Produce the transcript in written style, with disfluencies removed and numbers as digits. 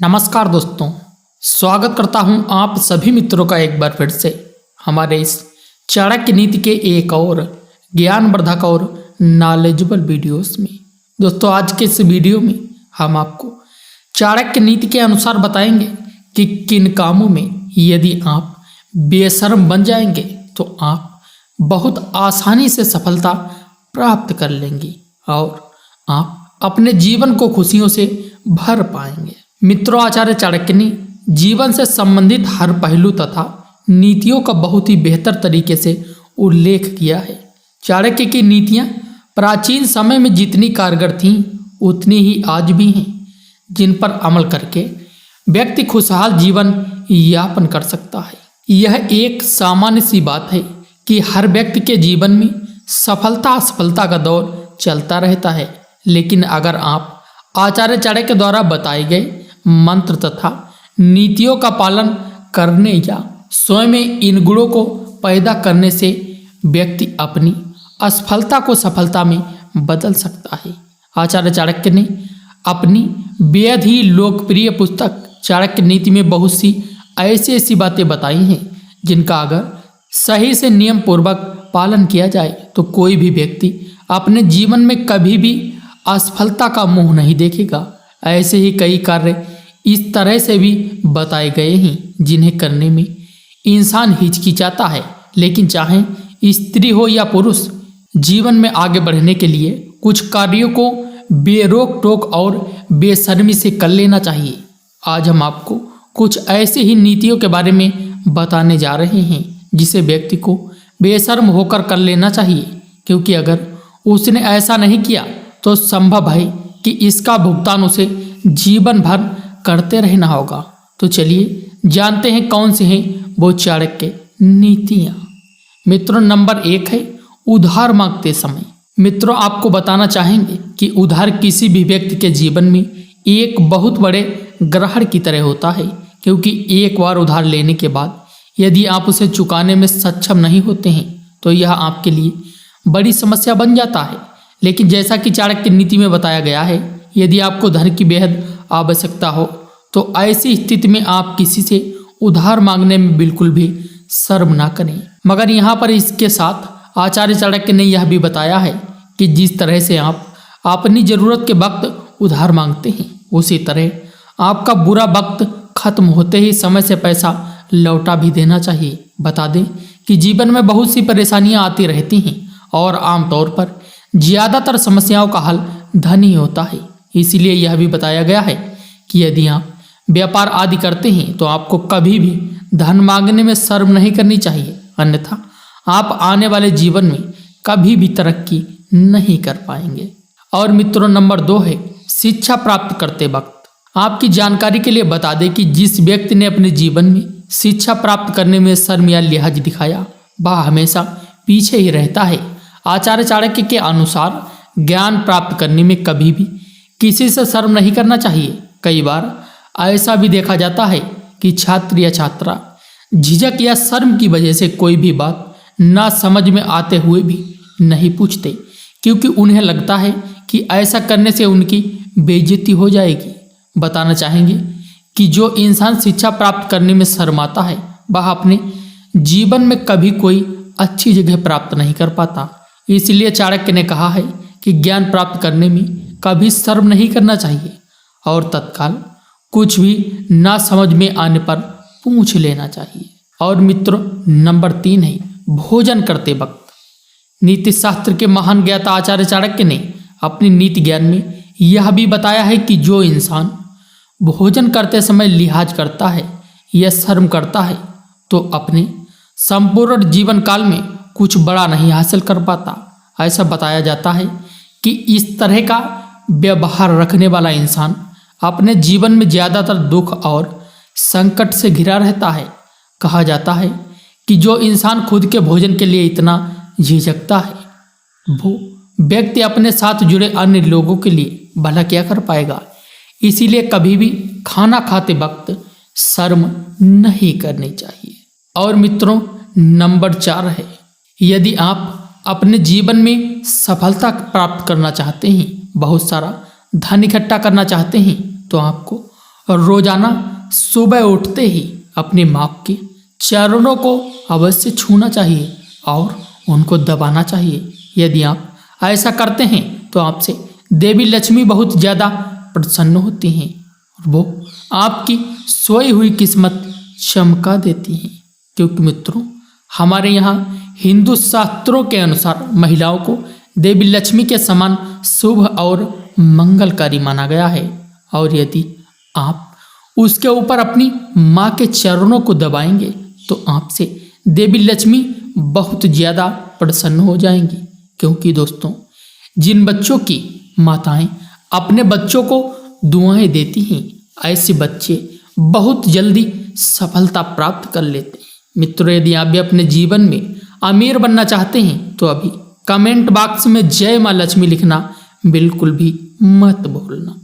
नमस्कार दोस्तों, स्वागत करता हूं आप सभी मित्रों का एक बार फिर से हमारे इस चाणक्य नीति के एक और ज्ञानवर्धक और नॉलेजेबल वीडियोस में। दोस्तों, आज के इस वीडियो में हम आपको चाणक्य नीति के अनुसार बताएंगे कि किन कामों में यदि आप बेशर्म बन जाएंगे तो आप बहुत आसानी से सफलता प्राप्त कर लेंगे और आप अपने जीवन को खुशियों से भर पाएंगे। मित्रों, आचार्य चाणक्य ने जीवन से संबंधित हर पहलू तथा नीतियों का बहुत ही बेहतर तरीके से उल्लेख किया है। चाणक्य की नीतियां प्राचीन समय में जितनी कारगर थीं उतनी ही आज भी हैं, जिन पर अमल करके व्यक्ति खुशहाल जीवन यापन कर सकता है। यह एक सामान्य सी बात है कि हर व्यक्ति के जीवन में सफलता असफलता का दौर चलता रहता है, लेकिन अगर आप आचार्य चाणक्य द्वारा बताए गए मंत्र तथा नीतियों का पालन करने या स्वयं में इन गुणों को पैदा करने से व्यक्ति अपनी असफलता को सफलता में बदल सकता है। आचार्य चाणक्य ने अपनी बेहद ही लोकप्रिय पुस्तक चाणक्य नीति में बहुत सी ऐसी बातें बताई हैं जिनका अगर सही से नियम पूर्वक पालन किया जाए तो कोई भी व्यक्ति अपने जीवन में कभी भी असफलता का मुंह नहीं देखेगा। ऐसे ही कई कार्य इस तरह से भी बताए गए हैं जिन्हें करने में इंसान हिचकिचाता है, लेकिन चाहे स्त्री हो या पुरुष, जीवन में आगे बढ़ने के लिए कुछ कार्यों को बेरोक टोक और बेशर्मी से कर लेना चाहिए। आज हम आपको कुछ ऐसे ही नीतियों के बारे में बताने जा रहे हैं जिसे व्यक्ति को बेशर्म होकर कर लेना चाहिए, क्योंकि अगर उसने ऐसा नहीं किया तो संभव है कि इसका भुगतान उसे जीवन भर करते रहना होगा। तो चलिए जानते हैं कौन से हैं वो चाणक्य नीतियाँ। मित्रों, नंबर 1 है उधार मांगते समय। मित्रों, आपको बताना चाहेंगे कि उधार किसी भी व्यक्ति के जीवन में एक बहुत बड़े ग्रहण की तरह होता है, क्योंकि एक बार उधार लेने के बाद यदि आप उसे चुकाने में सक्षम नहीं होते हैं तो यह आपके लिए बड़ी समस्या बन जाता है। लेकिन जैसा कि चाणक्य नीति में बताया गया है, यदि आपको धन की बेहद आवश्यकता हो तो ऐसी स्थिति में आप किसी से उधार मांगने में बिल्कुल भी शर्म ना करें। मगर यहाँ पर इसके साथ आचार्य चाणक्य ने यह भी बताया है कि जिस तरह से आप अपनी ज़रूरत के वक्त उधार मांगते हैं, उसी तरह आपका बुरा वक्त खत्म होते ही समय से पैसा लौटा भी देना चाहिए। बता दें कि जीवन में बहुत सी परेशानियाँ आती रहती हैं और आमतौर पर ज़्यादातर समस्याओं का हल धन ही होता है। इसीलिए यह भी बताया गया है कि यदि आप व्यापार आदि करते हैं तो आपको कभी भी धन मांगने में शर्म नहीं करनी चाहिए, अन्यथा आप आने वाले जीवन में कभी भी तरक्की नहीं कर पाएंगे। और मित्रों, नंबर 2 है शिक्षा प्राप्त करते वक्त। आपकी जानकारी के लिए बता दें कि जिस व्यक्ति ने अपने जीवन में शिक्षा प्राप्त करने में शर्म या लिहाज दिखाया वह हमेशा पीछे ही रहता है। आचार्य चाणक्य के अनुसार ज्ञान प्राप्त करने में कभी भी किसी से शर्म नहीं करना चाहिए। कई बार ऐसा भी देखा जाता है कि छात्र या छात्रा झिझक या शर्म की वजह से कोई भी बात ना समझ में आते हुए भी नहीं पूछते, क्योंकि उन्हें लगता है कि ऐसा करने से उनकी बेइज्जती हो जाएगी। बताना चाहेंगे कि जो इंसान शिक्षा प्राप्त करने में शर्माता है वह अपने जीवन में कभी कोई अच्छी जगह प्राप्त नहीं कर पाता। इसलिए चाणक्य ने कहा है कि ज्ञान प्राप्त करने में कभी शर्म नहीं करना चाहिए और तत्काल कुछ भी ना समझ में आने पर पूछ लेना चाहिए। और मित्रों, नंबर 3 है भोजन करते वक्त। नीति शास्त्र के महान ज्ञाता आचार्य चाणक्य ने अपनी नीति ज्ञान में यह भी बताया है कि जो इंसान भोजन करते समय लिहाज करता है या शर्म करता है तो अपने संपूर्ण जीवन काल में कुछ बड़ा नहीं हासिल कर पाता। ऐसा बताया जाता है कि इस तरह का व्यवहार रखने वाला इंसान अपने जीवन में ज़्यादातर दुख और संकट से घिरा रहता है। कहा जाता है कि जो इंसान खुद के भोजन के लिए इतना झिझकता है वो व्यक्ति अपने साथ जुड़े अन्य लोगों के लिए भला क्या कर पाएगा। इसीलिए कभी भी खाना खाते वक्त शर्म नहीं करनी चाहिए। और मित्रों, नंबर 4 है यदि आप अपने जीवन में सफलता प्राप्त करना चाहते हैं, बहुत सारा धन इकट्ठा करना चाहते हैं, तो आपको रोजाना सुबह उठते ही अपनी माँ के चरणों को अवश्य छूना चाहिए और उनको दबाना चाहिए। यदि आप ऐसा करते हैं तो आपसे देवी लक्ष्मी बहुत ज़्यादा प्रसन्न होती हैं और वो आपकी सोई हुई किस्मत चमका देती हैं। क्योंकि मित्रों, हमारे यहाँ हिंदू शास्त्रों के अनुसार महिलाओं को देवी लक्ष्मी के समान शुभ और मंगलकारी माना गया है। और यदि आप उसके ऊपर अपनी माँ के चरणों को दबाएंगे तो आपसे देवी लक्ष्मी बहुत ज़्यादा प्रसन्न हो जाएंगी। क्योंकि दोस्तों, जिन बच्चों की माताएं अपने बच्चों को दुआएं देती हैं, ऐसे बच्चे बहुत जल्दी सफलता प्राप्त कर लेते हैं। मित्रों, यदि आप भी अपने जीवन में अमीर बनना चाहते हैं तो अभी कमेंट बॉक्स में जय माँ लक्ष्मी लिखना बिल्कुल भी मत भूलना।